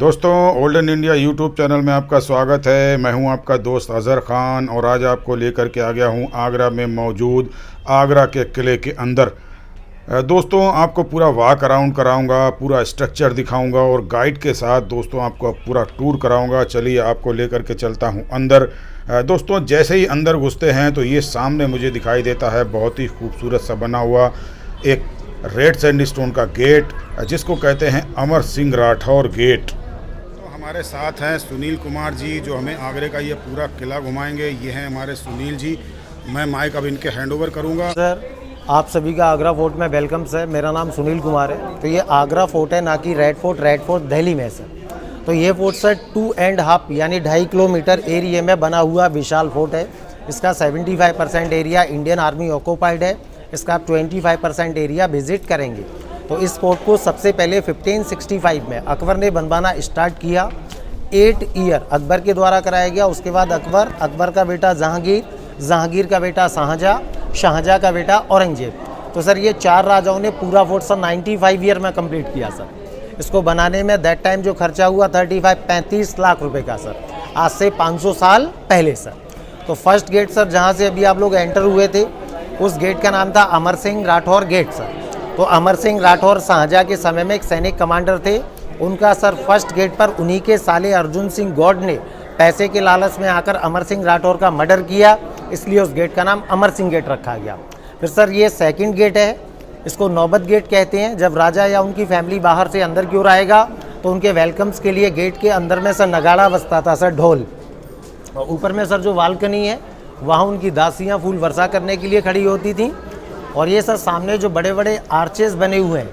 दोस्तों, olden India YouTube channel में आपका स्वागत है। मैं हूं आपका दोस्त अज़हर ख़ान और आज आपको लेकर के आ गया हूं आगरा में मौजूद आगरा के किले के अंदर। दोस्तों, आपको पूरा वॉक अराउंड कराऊंगा, पूरा स्ट्रक्चर दिखाऊंगा और गाइड के साथ दोस्तों आपको पूरा टूर कराऊंगा। चलिए आपको लेकर के चलता हूं अंदर। दोस्तों, जैसे ही अंदर घुसते हैं तो ये सामने मुझे दिखाई देता है बहुत ही खूबसूरत सा बना हुआ एक रेड सैंडस्टोन का गेट, जिसको कहते हैं अमर सिंह राठौर गेट। हमारे साथ हैं सुनील कुमार जी, जो हमें आगरे का ये पूरा किला घुमाएंगे। ये हैं हमारे सुनील जी। मैं माइक अब इनके हैंड ओवर करूँगा। सर, आप सभी का आगरा फोर्ट में वेलकम सर। मेरा नाम सुनील कुमार है। तो ये आगरा फोर्ट है, ना कि रेड फोर्ट दिल्ली में सर। तो ये फोर्ट सर 2.5 यानी 2.5 किलोमीटर एरिया में बना हुआ विशाल फोर्ट है। इसका 75% एरिया इंडियन आर्मी ऑक्यूपाइड है। इसका आप 25% एरिया विजिट करेंगे। तो इस फोर्ट को सबसे पहले 1565 में अकबर ने बनवाना स्टार्ट किया। 8 ईयर अकबर के द्वारा कराया गया। उसके बाद अकबर का बेटा जहांगीर का बेटा शाहजहाँ का बेटा औरंगजेब। तो सर ये 4 राजाओं ने पूरा फोर्ट सर 95 ईयर में कंप्लीट किया सर। इसको बनाने में दैट टाइम जो खर्चा हुआ 35 लाख रुपए का सर, आज से 500 साल पहले सर। तो फर्स्ट गेट सर जहाँ से अभी आप लोग एंटर हुए थे, उस गेट का नाम था अमर सिंह राठौर गेट सर। तो अमर सिंह राठौर शाहजहाँ के समय में एक सैनिक कमांडर थे। उनका सर फर्स्ट गेट पर उन्हीं के साले अर्जुन सिंह गौड़ ने पैसे के लालच में आकर अमर सिंह राठौर का मर्डर किया, इसलिए उस गेट का नाम अमर सिंह गेट रखा गया। फिर सर ये सेकंड गेट है, इसको नौबत गेट कहते हैं। जब राजा या उनकी फैमिली बाहर से अंदर की ओर आएगा तो उनके वेलकम्स के लिए गेट के अंदर में सर नगाड़ा बजता था सर, ढोल। और ऊपर में सर जो बालकनी है वहाँ उनकी दासियाँ फूल वर्षा करने के लिए खड़ी होती थी। और ये सर सामने जो बड़े बड़े आर्चेस बने हुए हैं,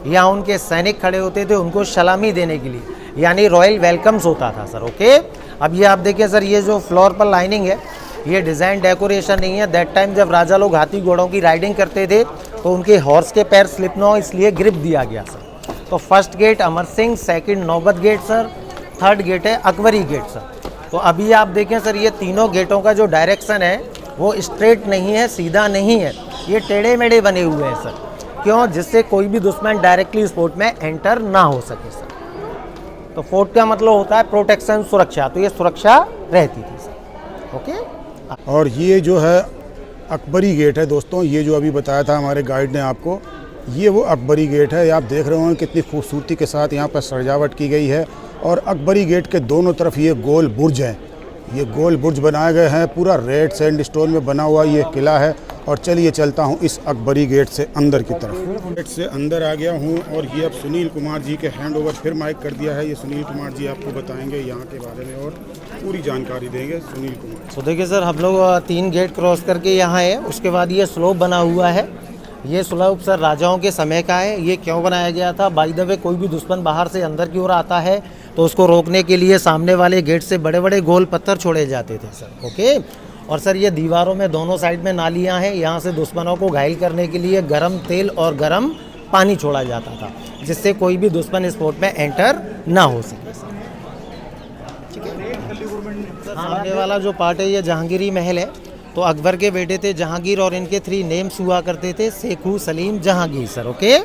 यहाँ उनके सैनिक खड़े होते थे उनको सलामी देने के लिए, यानी रॉयल वेलकम्स होता था सर। ओके, अब ये आप देखिए सर, ये जो फ्लोर पर लाइनिंग है ये डिज़ाइन डेकोरेशन नहीं है। दैट टाइम जब राजा लोग हाथी घोड़ों की राइडिंग करते थे तो उनके हॉर्स के पैर स्लिप ना हो, इसलिए ग्रिप दिया गया सर। तो first gate Amar Singh, second नौबत गेट सर, थर्ड गेट है अकबरी गेट सर। तो अभी आप देखें सर, ये तीनों गेटों का जो डायरेक्शन है वो स्ट्रेट नहीं है, सीधा नहीं है, ये टेढ़े मेढ़े बने हुए हैं सर। क्यों? जिससे कोई भी दुश्मन डायरेक्टली इस फोर्ट में एंटर ना हो सके सर। तो फोर्ट का मतलब होता है प्रोटेक्शन, सुरक्षा। तो ये सुरक्षा रहती थी सर। ओके। और ये जो है अकबरी गेट है दोस्तों, ये जो अभी बताया था हमारे गाइड ने आपको, ये वो अकबरी गेट है। आप देख रहे होंगे कितनी खूबसूरती के साथ यहाँ पर सजावट की गई है। और अकबरी गेट के दोनों तरफ ये गोल बुर्ज हैं, ये गोल बुर्ज बनाए गए हैं। पूरा रेड सैंडस्टोन में बना हुआ ये किला है। और चलिए चलता हूँ इस अकबरी गेट से अंदर की तरफ। गेट से अंदर आ गया हूँ और ये अब सुनील कुमार जी के हैंड ओवर फिर माइक कर दिया है। ये सुनील कुमार जी आपको बताएंगे यहाँ के बारे में और पूरी जानकारी देंगे। सुनील कुमार। तो देखिए सर, हम लोग 3 गेट क्रॉस करके यहाँ है। उसके बाद ये स्लोप बना हुआ है। ये स्लोप सर राजाओं के समय का है। ये क्यों बनाया गया था? बाय द वे, कोई भी दुश्मन बाहर से अंदर की ओर आता है तो उसको रोकने के लिए सामने वाले गेट से बड़े बड़े गोल पत्थर छोड़े जाते थे सर। ओके। और सर ये दीवारों में दोनों साइड में नालियां हैं, यहाँ से दुश्मनों को घायल करने के लिए गरम तेल और गरम पानी छोड़ा जाता था, जिससे कोई भी दुश्मन इस फोर्ट में एंटर ना हो सके सर। ठीक है। सामने वाला जो पार्ट है ये जहांगीरी महल है। तो अकबर के बेटे थे जहांगीर और इनके 3 नेम्स हुआ करते थे, शेखू, सलीम, जहांगीर सर। ओके।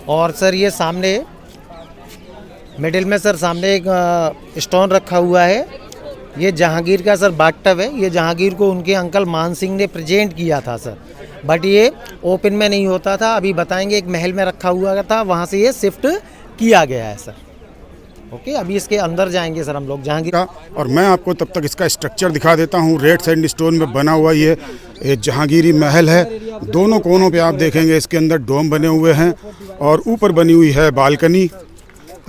और सर ये सामने मिडिल में सर सामने एक स्टोन रखा हुआ है। ये जहांगीर का सर बाथटब है। ये जहांगीर को उनके अंकल मान सिंह ने प्रेजेंट किया था सर, बट ये ओपन में नहीं होता था। अभी बताएंगे, एक महल में रखा हुआ था, वहाँ से ये शिफ्ट किया गया है सर। ओके। अभी इसके अंदर जाएंगे सर हम लोग जहांगीर का। और मैं आपको तब तक इसका स्ट्रक्चर दिखा देता हूँ। रेड सैंडस्टोन में बना हुआ ये जहांगीरी महल है। दोनों कोनों पे आप देखेंगे इसके अंदर डोम बने हुए हैं और ऊपर बनी हुई है बालकनी।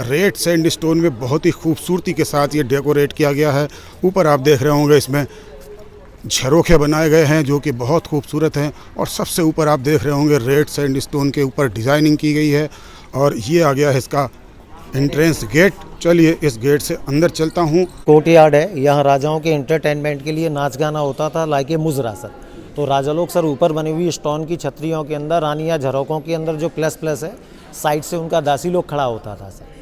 रेड सैंडस्टोन में बहुत ही खूबसूरती के साथ ये डेकोरेट किया गया है। ऊपर आप देख रहे होंगे इसमें झरोखे बनाए गए हैं जो कि बहुत खूबसूरत हैं। और सबसे ऊपर आप देख रहे होंगे रेड सैंडस्टोन के ऊपर डिज़ाइनिंग की गई है। और ये आ गया है इसका एंट्रेंस गेट। चलिए इस गेट से अंदर चलता हूँ। कोर्टयार्ड है, यहाँ राजाओं के एंटरटेनमेंट के लिए नाच गाना होता था, लाइक ए मुजरा सर। तो राजा लोग सर ऊपर बनी हुई स्टोन की छतरियों के अंदर, रानियाँ झरोकों के अंदर जो प्लस है, साइड से उनका दासी लोग खड़ा होता था सर।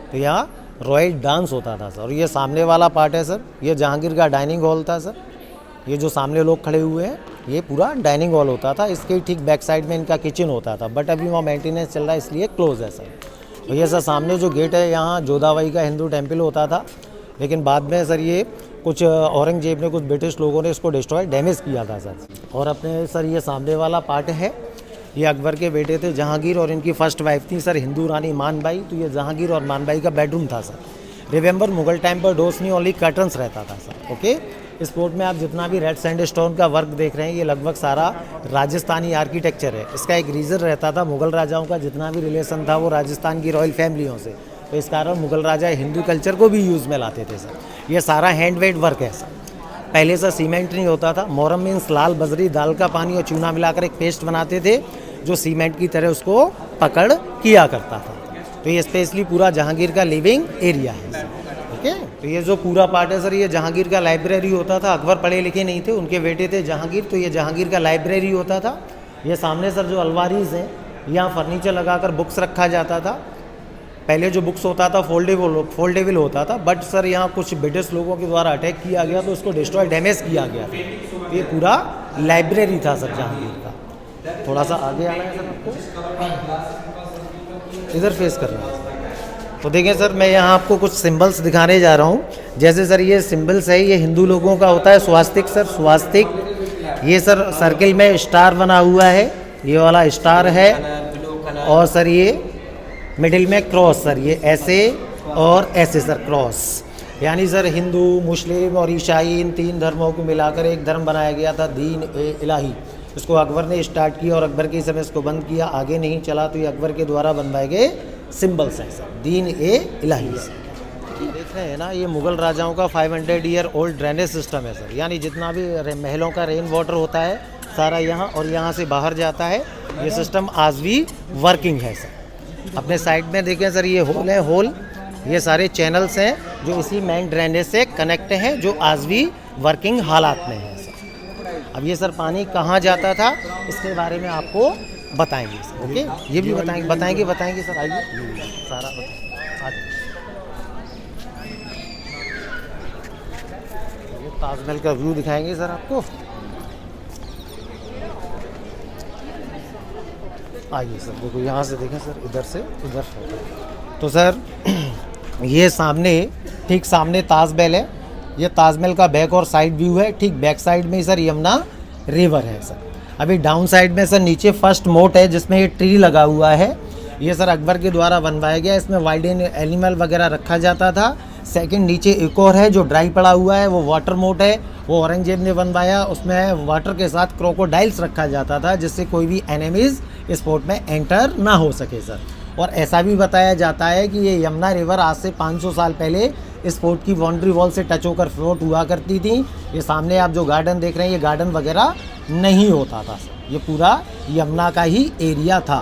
तो यहाँ रॉयल डांस होता था सर। और ये सामने वाला पार्ट है सर, ये जहांगीर का डाइनिंग हॉल था सर। ये जो सामने लोग खड़े हुए हैं ये पूरा डाइनिंग हॉल होता था। इसके ठीक बैक साइड में इनका किचन होता था, बट अभी वहाँ मेंटेनेंस चल रहा है इसलिए क्लोज है सर। और ये सर सामने जो गेट है यहाँ जोधाबाई का हिंदू टेम्पल होता था, लेकिन बाद में सर ये कुछ औरंगजेब ने, कुछ ब्रिटिश लोगों ने इसको डिस्ट्रॉय डैमेज किया था सर। और अपने सर ये सामने वाला पार्ट है, ये अकबर के बेटे थे जहांगीर और इनकी फर्स्ट वाइफ थी सर हिंदू रानी मानबाई। तो ये जहांगीर और मानबाई का बेडरूम था सर। रिमेंबर मुगल टाइम पर डोर्स नहीं, ओनली कर्टन्स रहता था सर। ओके, इस फोर्ट में आप जितना भी रेड सैंडस्टोन का वर्क देख रहे हैं ये लगभग सारा राजस्थानी आर्किटेक्चर है। इसका एक रीज़न रहता था, मुगल राजाओं का जितना भी रिलेशन था वो राजस्थान की रॉयल फैमिलियों से, तो इस कारण मुगल राजा हिंदू कल्चर को भी यूज़ में लाते थे सर। ये सारा हैंडमेड वर्क है सर। पहले सर सीमेंट नहीं होता था, मोरम मीन्स लाल बजरी, दाल का पानी और चूना मिलाकर एक पेस्ट बनाते थे जो सीमेंट की तरह उसको पकड़ किया करता था। तो ये स्पेशली पूरा जहांगीर का लिविंग एरिया है सर। ठीक है, तो ये जो पूरा पार्ट है सर ये जहांगीर का लाइब्रेरी होता था। अकबर पढ़े लिखे नहीं थे, उनके बेटे थे जहांगीर, तो ये जहांगीर का लाइब्रेरी होता था। ये सामने सर जो अलमारीज हैं यहाँ फर्नीचर लगाकर बुक्स रखा जाता था। पहले जो बुक्स होता था फोल्डेबल होता था, बट सर यहाँ कुछ ब्रिटिश लोगों के द्वारा अटैक किया गया तो उसको डिस्ट्रॉय डैमेज किया गया था। ये पूरा लाइब्रेरी था सर जहांगीर का। थोड़ा सा आगे आना है सर आपको, इधर फेस करना है। तो देखिए सर मैं यहाँ आपको कुछ सिंबल्स दिखाने जा रहा हूँ। जैसे सर ये सिंबल्स है, ये हिंदू लोगों का होता है स्वास्तिक सर, स्वास्तिक। ये सर सर्किल में स्टार बना हुआ है, ये वाला स्टार है। और सर ये मिडिल में क्रॉस सर, ये ऐसे और ऐसे सर क्रॉस, यानी सर हिंदू मुस्लिम और ईसाई इन तीन धर्मों को मिलाकर एक धर्म बनाया गया था, दीन ए इलाही। इसको अकबर ने स्टार्ट किया और अकबर के समय इसको बंद किया, आगे नहीं चला। तो ये अकबर के द्वारा बनवाए गए सिंबल्स हैं सर, दीन ए इलाही। देख रहे हैं ना, ये मुगल राजाओं का 500 ईयर ओल्ड ड्रेनेज सिस्टम है सर, यानी जितना भी महलों का रेन वाटर होता है सारा यहाँ और यहाँ से बाहर जाता है। ये सिस्टम आज भी वर्किंग है सर। अपने साइड में देखें सर ये होल है, होल ये सारे चैनल्स हैं जो इसी मेन ड्रेनेज से कनेक्ट हैं, जो आज भी वर्किंग हालात में है सर। अब ये सर पानी कहाँ जाता था इसके बारे में आपको बताएंगे सर। ओके, ये भी बताएंगे सर, आइए सारा बताएंगे। ये ताजमहल का व्यू दिखाएंगे सर आपको, आइए सर। देखो यहाँ से देखें सर, इधर से उधर। तो सर ये सामने, ठीक सामने ताजमहल है। ये ताजमहल का बैक और साइड व्यू है। ठीक बैक साइड में ही सर यमुना रिवर है सर। अभी डाउन साइड में सर नीचे फर्स्ट मोट है जिसमें ये ट्री लगा हुआ है। ये सर अकबर के द्वारा बनवाया गया, इसमें वाइल्ड एनिमल वगैरह रखा जाता था। सेकंड नीचे एक और है जो ड्राई पड़ा हुआ है, वो वाटर मोट है, वो औरंगजेब ने बनवाया। उसमें वाटर के साथ क्रोकोडाइल्स रखा जाता था जिससे कोई भी एनिमीज इस फोर्ट में एंटर ना हो सके सर। और ऐसा भी बताया जाता है कि ये यमुना रिवर आज से 500 साल पहले इस फोर्ट की बाउंड्री वॉल से टच होकर फ्लोट हुआ करती थी। ये सामने आप जो गार्डन देख रहे हैं ये गार्डन वगैरह नहीं होता था सर, ये पूरा यमुना का ही एरिया था।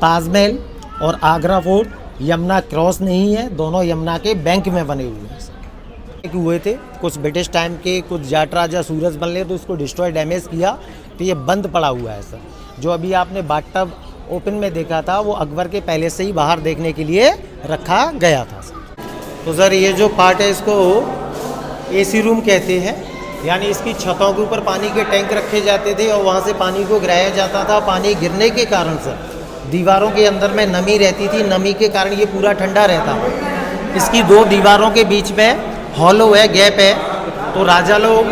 ताजमहल और आगरा फोर्ट यमुना क्रॉस नहीं है, दोनों यमुना के बैंक में बने हुए हैं सर। हुए थे कुछ ब्रिटिश टाइम के, कुछ जाट राजा सूरज बल्ले, तो इसको डिस्ट्रॉय डैमेज किया तो ये बंद पड़ा हुआ है सर। जो अभी आपने बाथटब ओपन में देखा था वो अकबर के पहले से ही बाहर देखने के लिए रखा गया था सर। तो सर ये जो पार्ट है इसको एसी रूम कहते हैं, यानी इसकी छतों के ऊपर पानी के टैंक रखे जाते थे और वहाँ से पानी को गिराया जाता था। पानी गिरने के कारण सर दीवारों के अंदर में नमी रहती थी, नमी के कारण ये पूरा ठंडा रहता। इसकी दो दीवारों के बीच में हॉलो है, गैप है, तो राजा लोग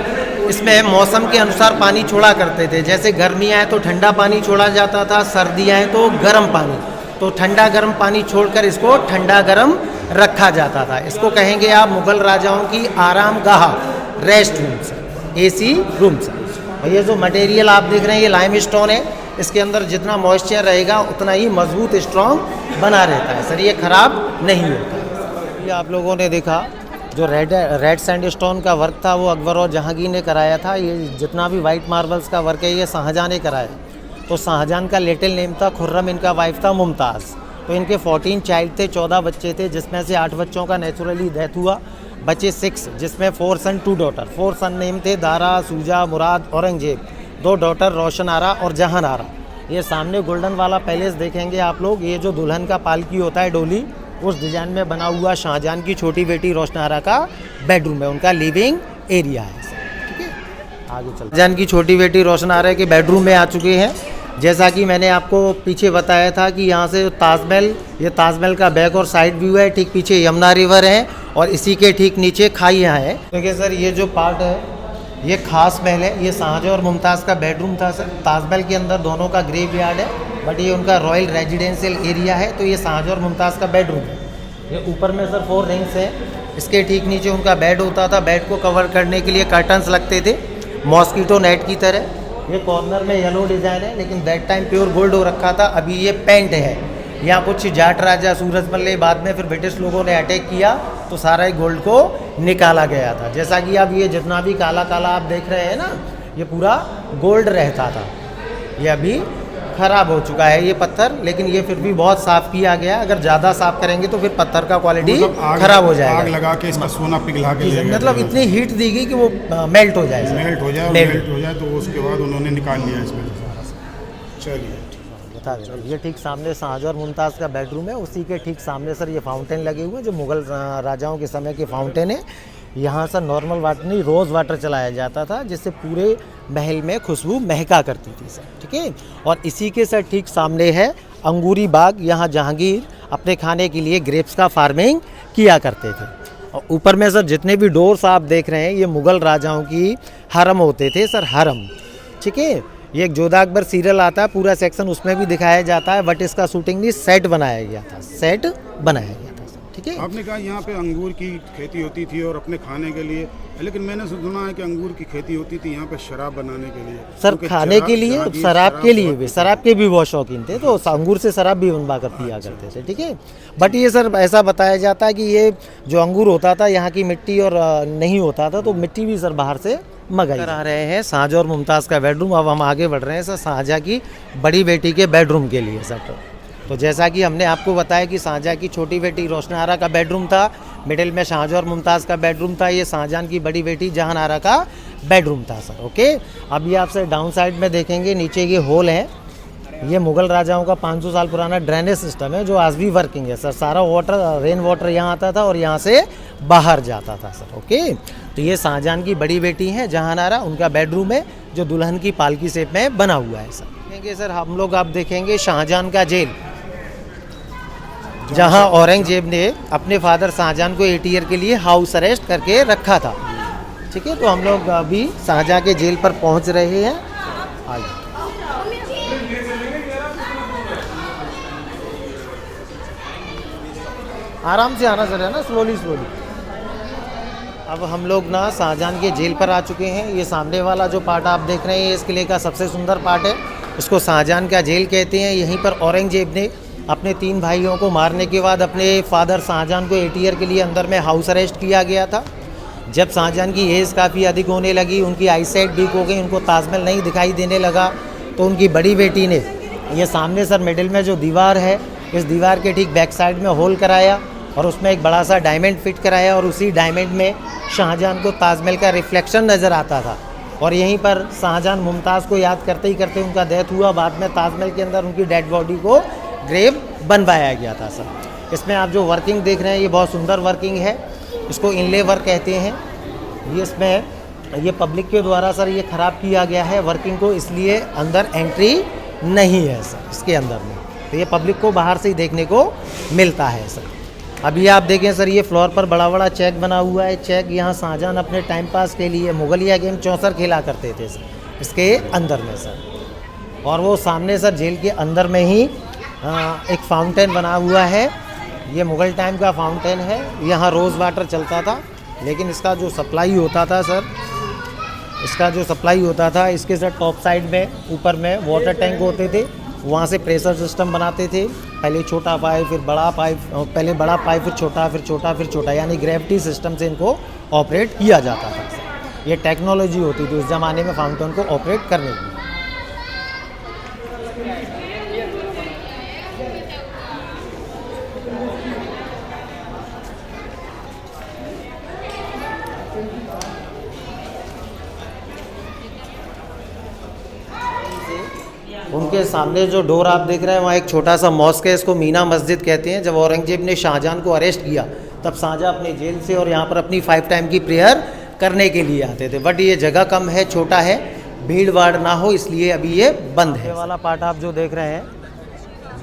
इसमें मौसम के अनुसार पानी छोड़ा करते थे। जैसे गर्मियाँ हैं तो ठंडा पानी छोड़ा जाता था, सर्दियाँ हैं तो गर्म पानी, तो ठंडा गर्म पानी छोड़कर इसको ठंडा गर्म रखा जाता था। इसको कहेंगे आप मुगल राजाओं की आराम गाह, rest room sir, AC room sir. और ये जो मटेरियल आप देख रहे हैं ये लाइम स्टोन है, इसके अंदर जितना मॉइस्चर रहेगा उतना ही मजबूत स्ट्रॉन्ग बना रहता है सर, ये ख़राब नहीं होता। ये आप लोगों ने देखा जो रेड सैंडस्टोन का वर्क था वो अकबर और जहांगीर ने कराया था। ये जितना भी वाइट मार्बल्स का वर्क है ये शाहजहां ने कराया। तो शाहजहां का लिटिल नेम था खुर्रम, इनका वाइफ था मुमताज़। तो इनके 14 चाइल्ड थे, 14 बच्चे थे, जिसमें से 8 बच्चों का नेचुरली डेथ हुआ, बचे 6, जिसमें 4 सन 2 डॉटर। 4 सन नेम थे दारा, सूजा, मुराद, औरंगजेब। 2 डॉटर रोशन आरा और जहान आरा। ये सामने गोल्डन वाला पैलेस देखेंगे आप लोग, ये जो दुल्हन का पालकी होता है डोली, उस डिज़ाइन में बना हुआ शाहजहां की छोटी बेटी रोशन आरा का बेडरूम है, उनका लिविंग एरिया है सर। ठीक है, आगे चलते। शाहजहां की छोटी बेटी रोशन आरा के बेडरूम में आ चुके हैं। जैसा कि मैंने आपको पीछे बताया था कि यहाँ से ताजमहल, ये ताजमहल का बैक और साइड व्यू है, ठीक पीछे यमुना रिवर है और इसी के ठीक नीचे खाइयाँ है। देखिए सर, ये जो पार्ट है ये खास महल है, ये शाहजहाँ और मुमताज़ का बेडरूम था सर। ताजमहल के अंदर दोनों का ग्रेवयार्ड है, बट ये उनका रॉयल रेजिडेंशियल एरिया है, तो ये शाहजहाँ और मुमताज़ का बेडरूम है। ये ऊपर में सर 4 रिंग्स है, इसके ठीक नीचे उनका बेड होता था। बेड को कवर करने के लिए कर्टन्स लगते थे मॉस्किटो नेट की तरह। ये कॉर्नर में येलो डिज़ाइन है, लेकिन दैट टाइम प्योर गोल्ड हो रखा था, अभी ये पेंट है। यहाँ कुछ जाट राजा सूरजमल बाद में फिर ब्रिटिश लोगों ने अटैक किया तो सारा गोल्ड को निकाला गया था। जैसा कि अब ये जितना भी काला काला आप देख रहे हैं ना, ये पूरा गोल्ड रहता था। ये अभी ख़राब हो चुका है ये पत्थर, लेकिन ये फिर भी बहुत साफ़ किया गया। अगर ज़्यादा साफ़ करेंगे तो फिर पत्थर का क्वालिटी ख़राब हो जाएगा। आग लगा के इसका सोना पिघला के मतलब इतनी हीट दी गई कि वो मेल्ट हो जाए, मेल्ट हो जाए तो उसके बाद उन्होंने निकाल लिया इसमें से। चलिए बता दें, ये ठीक सामने शाहजहाँ और मुमताज़ का बेडरूम है, उसी के ठीक सामने सर ये फाउंटेन लगे हुए हैं जो मुग़ल राजाओं के समय के फाउंटेन है। यहाँ सर नॉर्मल वाटर नहीं, रोज़ वाटर चलाया जाता था, जिससे पूरे महल में खुशबू महका करती थी सर। ठीक है, और इसी के सर ठीक सामने है अंगूरी बाग। यहाँ जहांगीर अपने खाने के लिए ग्रेप्स का फार्मिंग किया करते थे। और ऊपर में सर जितने भी डोर्स आप देख रहे हैं, ये मुग़ल राजाओं की हरम होते थे सर, हरम। ठीक है, ये एक जोधा अकबर सीरियल आता है, पूरा सेक्शन उसमें भी दिखाया जाता है, बट इसका शूटिंग नहीं, सेट बनाया गया था, सेट बनाया गया था। ठीक है, आपने कहा यहाँ पे अंगूर की खेती होती थी और अपने खाने के लिए, लेकिन मैंने सुना है कि अंगूर की खेती होती थी यहाँ पे शराब बनाने के लिए। सर खाने के लिए, शराब के लिए भी, शराब के भी बहुत शौकीन थे, तो अंगूर से शराब भी बनवा कर पिया करते थे। ठीक है, बट ये सर ऐसा बताया जाता है कि ये जो अंगूर होता था यहाँ की मिट्टी और नहीं होता था, तो मिट्टी भी सर बाहर से मंगाई आ रहे हैं। शाहजहाँ और मुमताज़ का बेडरूम। अब हम आगे बढ़ रहे हैं सर शाहजहाँ की बड़ी बेटी के बेडरूम के लिए सर। तो जैसा कि हमने आपको बताया कि शाहजहाँ की छोटी बेटी रोशन आरा का बेडरूम था, मिडिल में शाहजहाँ और मुमताज़ का बेडरूम था, ये शाहजहाँ की बड़ी बेटी जहान आरा का बेडरूम था सर। ओके, अभी आप सर डाउन साइड में देखेंगे, नीचे ये होल है, ये मुग़ल राजाओं का 500 साल पुराना ड्रेनेज सिस्टम है जो आज भी वर्किंग है सर। सारा वाटर, रेन वाटर यहाँ आता था और यहाँ से बाहर जाता था सर। ओके, तो ये शाहजहाँ की बड़ी बेटी हैं जहान आरा, उनका बेडरूम है जो दुल्हन की पालकी शेप में बना हुआ है सर। देखेंगे सर हम लोग, आप देखेंगे शाहजहाँ का जेल, जहां औरंगजेब ने अपने फादर शाहजहाँ को 8 ईयर के लिए हाउस अरेस्ट करके रखा था। ठीक है, तो हम लोग अभी शाहजहाँ के जेल पर पहुंच रहे हैं। आइए, आराम से आना सर, है ना, स्लोली स्लोली। अब हम लोग ना शाहजहाँ के जेल पर आ चुके हैं। ये सामने वाला जो पार्ट आप देख रहे हैं, इस किले का सबसे सुंदर पार्ट है, इसको शाहजहाँ का जेल कहते हैं। यहीं पर औरंगजेब ने अपने 3 भाइयों को मारने के बाद अपने फादर शाहजहाँ को 8 ईयर के लिए अंदर में हाउस अरेस्ट किया गया था। जब शाहजहाँ की एज काफ़ी अधिक होने लगी, उनकी आईसाइट वीक हो गई, उनको ताजमहल नहीं दिखाई देने लगा, तो उनकी बड़ी बेटी ने ये सामने सर मिडिल में जो दीवार है, इस दीवार के ठीक बैक साइड में होल कराया और उसमें एक बड़ा सा डायमंड फिट कराया, और उसी डायमंड में शाहजहाँ को ताजमहल का रिफ्लेक्शन नज़र आता था। और यहीं पर शाहजहाँ मुमताज़ को याद करते ही करते उनका डेथ हुआ। बाद में ताजमहल के अंदर उनकी डेड बॉडी को ग्रेव बनवाया गया था सर। इसमें आप जो वर्किंग देख रहे हैं, ये बहुत सुंदर वर्किंग है, इसको इनले वर्क कहते हैं। ये इसमें ये पब्लिक के द्वारा सर ये ख़राब किया गया है वर्किंग को, इसलिए अंदर एंट्री नहीं है सर इसके अंदर में, तो ये पब्लिक को बाहर से ही देखने को मिलता है सर। अभी आप देखें सर, ये फ्लोर पर बड़ा बड़ा चेक बना हुआ है। चेक यहाँ शाहजहाँ अपने टाइम पास के लिए मुगलिया गेम चौसर खेला करते थे सर, इसके अंदर में सर। और वो सामने सर जेल के अंदर में ही एक फाउंटेन बना हुआ है, ये मुग़ल टाइम का फाउंटेन है। यहाँ रोज़ वाटर चलता था, लेकिन इसका जो सप्लाई होता था सर, इसका जो सप्लाई होता था, इसके सर टॉप साइड में ऊपर में वाटर टैंक होते थे, वहाँ से प्रेशर सिस्टम बनाते थे। पहले छोटा पाइप, फिर बड़ा पाइप, पहले बड़ा पाइप, फिर छोटा, फिर छोटा, फिर छोटा, यानी ग्रेविटी सिस्टम से इनको ऑपरेट किया जाता था। ये टेक्नोलॉजी होती थी उस ज़माने में फाउंटेन को ऑपरेट करने की। उनके सामने जो डोर आप देख रहे हैं, वहाँ एक छोटा सा मॉस्क है, इसको मीना मस्जिद कहते हैं। जब औरंगजेब ने शाहजहाँ को अरेस्ट किया, तब शाहजहाँ अपने जेल से और यहाँ पर अपनी 5 टाइम की प्रेयर करने के लिए आते थे। बट ये जगह कम है, छोटा है, भीड़ भाड़ ना हो, इसलिए अभी ये बंद है। ये वाला पार्ट आप जो देख रहे हैं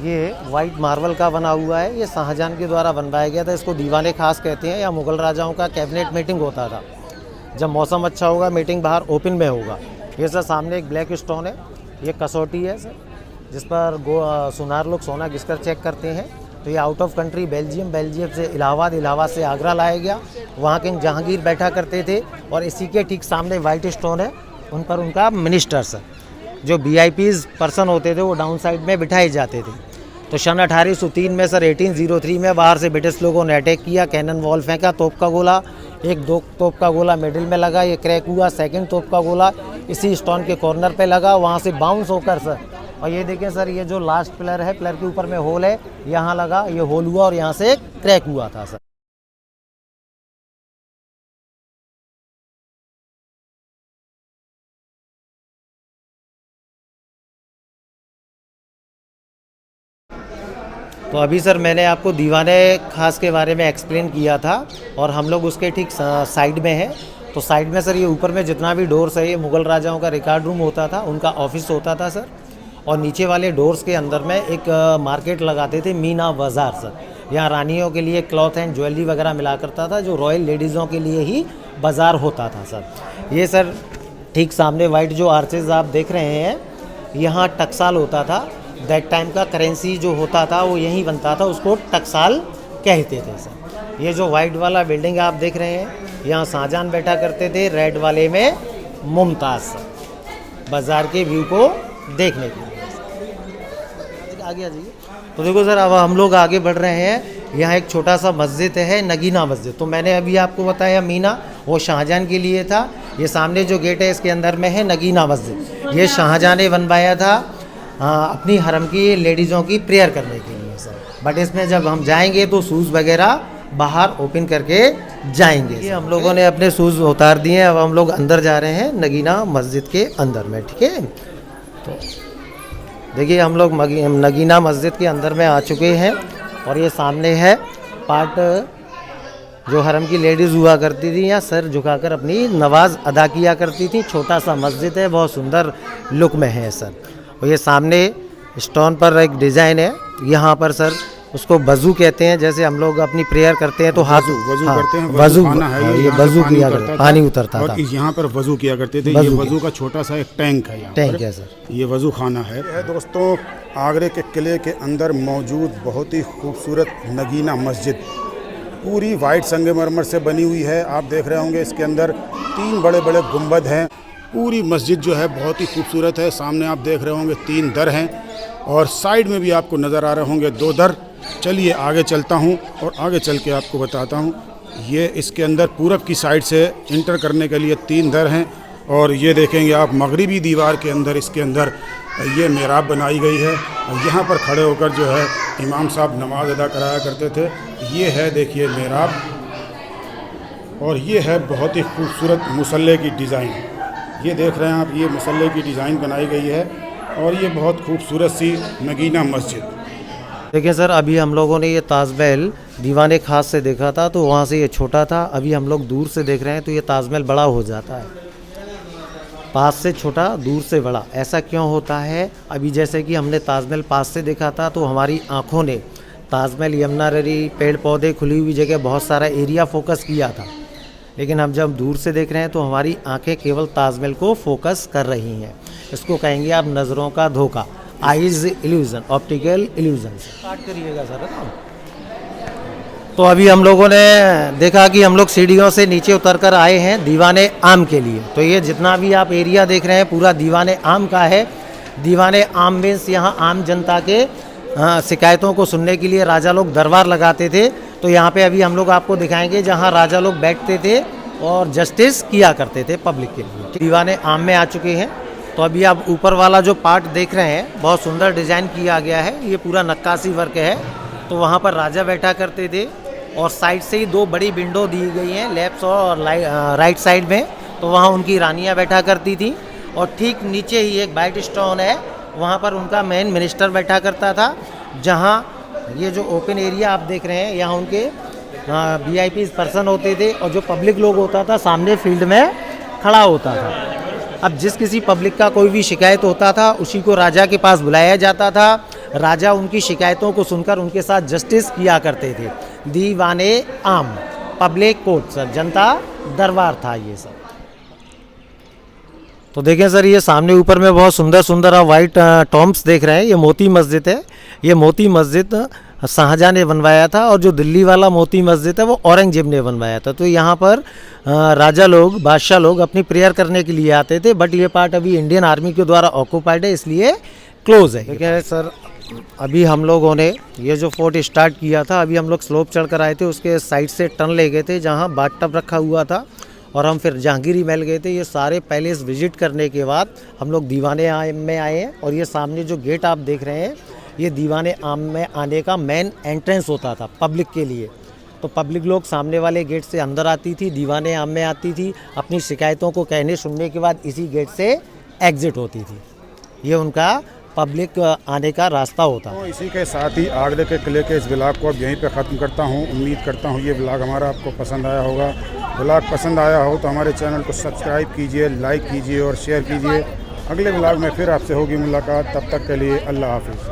ये वाइट मार्बल का बना हुआ है। ये शाहजहां के द्वारा बनवाया गया था। इसको दीवाने खास कहते हैं। या मुग़ल राजाओं का कैबिनेट मीटिंग होता था, जब मौसम अच्छा होगा मीटिंग बाहर ओपन में होगा। ये सर सामने एक ब्लैक स्टोन है, ये कसौटी है सर, जिस पर सुनार लोग सोना घिसकर चेक करते हैं। तो ये आउट ऑफ कंट्री बेल्जियम से इलाहाबाद, इलाहाबाद से आगरा लाया गया। वहाँ किंग जहांगीर बैठा करते थे। और इसी के ठीक सामने वाइट स्टोन है, उन पर उनका मिनिस्टर सर, जो VIPs पर्सन होते थे वो डाउन साइड में बिठाए जाते थे। तो सन 1803 में सर 1803 में बाहर से ब्रिटिश लोगों ने अटैक किया, कैनन वॉल फेंका, तोप का गोला, एक दो तोप का गोला मिडिल में लगा, ये क्रैक हुआ। सेकंड तोप का गोला इसी स्टोन के कॉर्नर पे लगा, वहाँ से बाउंस होकर सर, और ये देखें सर, ये जो लास्ट पिलर है, पिलर के ऊपर में होल है, यहाँ लगा, ये होल हुआ और यहाँ से क्रैक हुआ था सर। तो अभी सर मैंने आपको दीवाने खास के बारे में एक्सप्लेन किया था, और हम लोग उसके ठीक साइड में हैं। तो साइड में सर ये ऊपर में जितना भी डोर्स है, ये मुग़ल राजाओं का रिकॉर्ड रूम होता था, उनका ऑफिस होता था सर। और नीचे वाले डोर्स के अंदर में एक मार्केट लगाते थे, मीना बाज़ार सर। यहाँ रानियों के लिए क्लॉथ एंड ज्वेलरी वगैरह मिला करता था, जो रॉयल लेडीज़ों के लिए ही बाज़ार होता था सर। ये सर ठीक सामने वाइट जो आर्चेज आप देख रहे हैं, यहाँ टकसाल होता था। दैट टाइम का करेंसी जो होता था वो यहीं बनता था, उसको टकसाल कहते थे सर। ये जो वाइट वाला बिल्डिंग आप देख रहे हैं, यहाँ शाहजहां बैठा करते थे, रेड वाले में मुमताज़ सर, बाज़ार के व्यू को देखने के लिए। आगे आ जाइए। तो देखो सर, अब हम लोग आगे बढ़ रहे हैं। यहाँ एक छोटा सा मस्जिद है, नगीना मस्जिद। तो मैंने अभी आपको बताया मीना, वो शाहजहां के लिए था। ये सामने जो गेट है इसके अंदर में है नगीना मस्जिद। ये शाहजहां ने बनवाया था अपनी हरम की लेडीज़ों की प्रेयर करने के लिए सर। बट इसमें जब हम जाएंगे तो शूज़ वगैरह बाहर ओपन करके जाएंगे। ये हम लोगों ने अपने शूज़ उतार दिए हैं। अब हम लोग अंदर जा रहे हैं नगीना मस्जिद के अंदर में, ठीक है। तो देखिए हम लोग नगीना मस्जिद के अंदर में आ चुके हैं, और ये सामने है पार्ट जो हरम की लेडीज़ हुआ करती थी, यहाँ सर झुकाकर अपनी नमाज अदा किया करती थी। छोटा सा मस्जिद है, बहुत सुंदर लुक में है सर। और ये सामने स्टोन पर एक डिज़ाइन है, यहाँ पर सर उसको वज़ू कहते हैं। जैसे हम लोग अपनी प्रेयर करते हैं तो हाथ वज़ू करते हैं, वज़ू है ये वज़ू किया करते, पानी उतरता था, और यहाँ पर वज़ू किया करते थे। ये वज़ू का छोटा सा एक टैंक है, यहाँ टैंक है सर। ये वज़ू खाना है। दोस्तों, आगरे के किले के अंदर मौजूद बहुत ही खूबसूरत नगीना मस्जिद, पूरी वाइट संगमरमर से बनी हुई है। आप देख रहे होंगे इसके अंदर 3 बड़े बड़े गुंबद हैं। पूरी मस्जिद जो है बहुत ही खूबसूरत है। सामने आप देख रहे होंगे 3 दर हैं, और साइड में भी आपको नज़र आ रहे होंगे 2 दर। चलिए आगे चलता हूँ और आगे चल के आपको बताता हूँ। ये इसके अंदर पूरब की साइड से इंटर करने के लिए 3 दर हैं, और ये देखेंगे आप मगरिबी दीवार के अंदर, इसके अंदर ये मेहराब बनाई गई है। और यहाँ पर खड़े होकर जो है इमाम साहब नमाज अदा कराया करते थे। ये है देखिए मेहराब, और ये है बहुत ही खूबसूरत मुसल्ले की डिज़ाइन। ये देख रहे हैं आप, ये मुसल्ले की डिज़ाइन बनाई गई है, और ये बहुत खूबसूरत सी नगीना मस्जिद। देखिए सर, अभी हम लोगों ने ये ताजमहल दीवाने खास से देखा था, तो वहाँ से ये छोटा था। अभी हम लोग दूर से देख रहे हैं तो ये ताजमहल बड़ा हो जाता है। पास से छोटा, दूर से बड़ा, ऐसा क्यों होता है? अभी जैसे कि हमने ताजमहल पास से देखा था तो हमारी आँखों ने ताजमहल, यमुना नदी, पेड़ पौधे, खुली हुई जगह, बहुत सारा एरिया फोकस किया था। लेकिन हम जब दूर से देख रहे हैं तो हमारी आंखें केवल ताजमहल को फोकस कर रही हैं। इसको कहेंगे आप नज़रों का धोखा, eyes illusion, optical illusion. Start करिएगा सर, है ना। तो अभी हम लोगों ने देखा कि हम लोग सीढ़ियों से नीचे उतर कर आए हैं दीवाने आम के लिए। तो ये जितना भी आप एरिया देख रहे हैं पूरा दीवाने आम का है। दीवाने आम मीन्स यहाँ आम जनता के शिकायतों को सुनने के लिए राजा लोग दरबार लगाते थे। तो यहाँ पे अभी हम लोग आपको दिखाएंगे जहाँ राजा लोग बैठते थे और जस्टिस किया करते थे पब्लिक के लिए। दीवाने आम में आ चुके हैं। तो अभी आप ऊपर वाला जो पार्ट देख रहे हैं बहुत सुंदर डिज़ाइन किया गया है, ये पूरा नक्काशी वर्क है। तो वहाँ पर राजा बैठा करते थे, और साइड से ही 2 बड़ी विंडो दी गई हैं, लेफ्ट और राइट साइड में। तो वहाँ उनकी रानियाँ बैठा करती थी, और ठीक नीचे ही एक वाइट स्टोन है, वहाँ पर उनका मेन मिनिस्टर बैठा करता था। जहाँ ये जो ओपन एरिया आप देख रहे हैं, यहाँ उनके VIP पर्सन होते थे, और जो पब्लिक लोग होता था सामने फील्ड में खड़ा होता था। अब जिस किसी पब्लिक का कोई भी शिकायत होता था उसी को राजा के पास बुलाया जाता था। राजा उनकी शिकायतों को सुनकर उनके साथ जस्टिस किया करते थे। दीवाने आम, पब्लिक कोर्ट सर, जनता दरबार था ये सब। तो देखें सर, ये सामने ऊपर में बहुत सुंदर सुंदर आप वाइट टॉम्ब्स देख रहे हैं। ये मोती मस्जिद है। ये मोती मस्जिद शाहजहाँ ने बनवाया था, और जो दिल्ली वाला मोती मस्जिद है वो औरंगजेब ने बनवाया था। तो यहाँ पर राजा लोग, बादशाह लोग अपनी प्रेयर करने के लिए आते थे। बट ये पार्ट अभी इंडियन आर्मी के द्वारा ऑक्यूपाइड है, इसलिए क्लोज है। ठीक है सर, अभी हम लोगों ने ये जो फोर्ट स्टार्ट किया था, अभी हम लोग स्लोप चढ़ कर आए थे, उसके साइड से टर्न ले गए थे जहाँ बाथ टब रखा हुआ था, और हम फिर जहांगीरी महल गए थे। ये सारे पैलेस विजिट करने के बाद हम लोग दीवाने आम में आए हैं। और ये सामने जो गेट आप देख रहे हैं, ये दीवाने आम में आने का मेन एंट्रेंस होता था पब्लिक के लिए। तो पब्लिक लोग सामने वाले गेट से अंदर आती थी, दीवाने आम में आती थी, अपनी शिकायतों को कहने सुनने के बाद इसी गेट से एग्जिट होती थी। ये उनका पब्लिक आने का रास्ता होता है। तो इसी के साथ ही आगरे के किले के इस ब्लॉग को अब यहीं पे ख़त्म करता हूँ। उम्मीद करता हूँ ये ब्लॉग हमारा आपको पसंद आया होगा। ब्लॉग पसंद आया हो तो हमारे चैनल को सब्सक्राइब कीजिए, लाइक कीजिए और शेयर कीजिए। अगले ब्लॉग में फिर आपसे होगी मुलाकात। तब तक के लिए अल्लाह हाफिज़।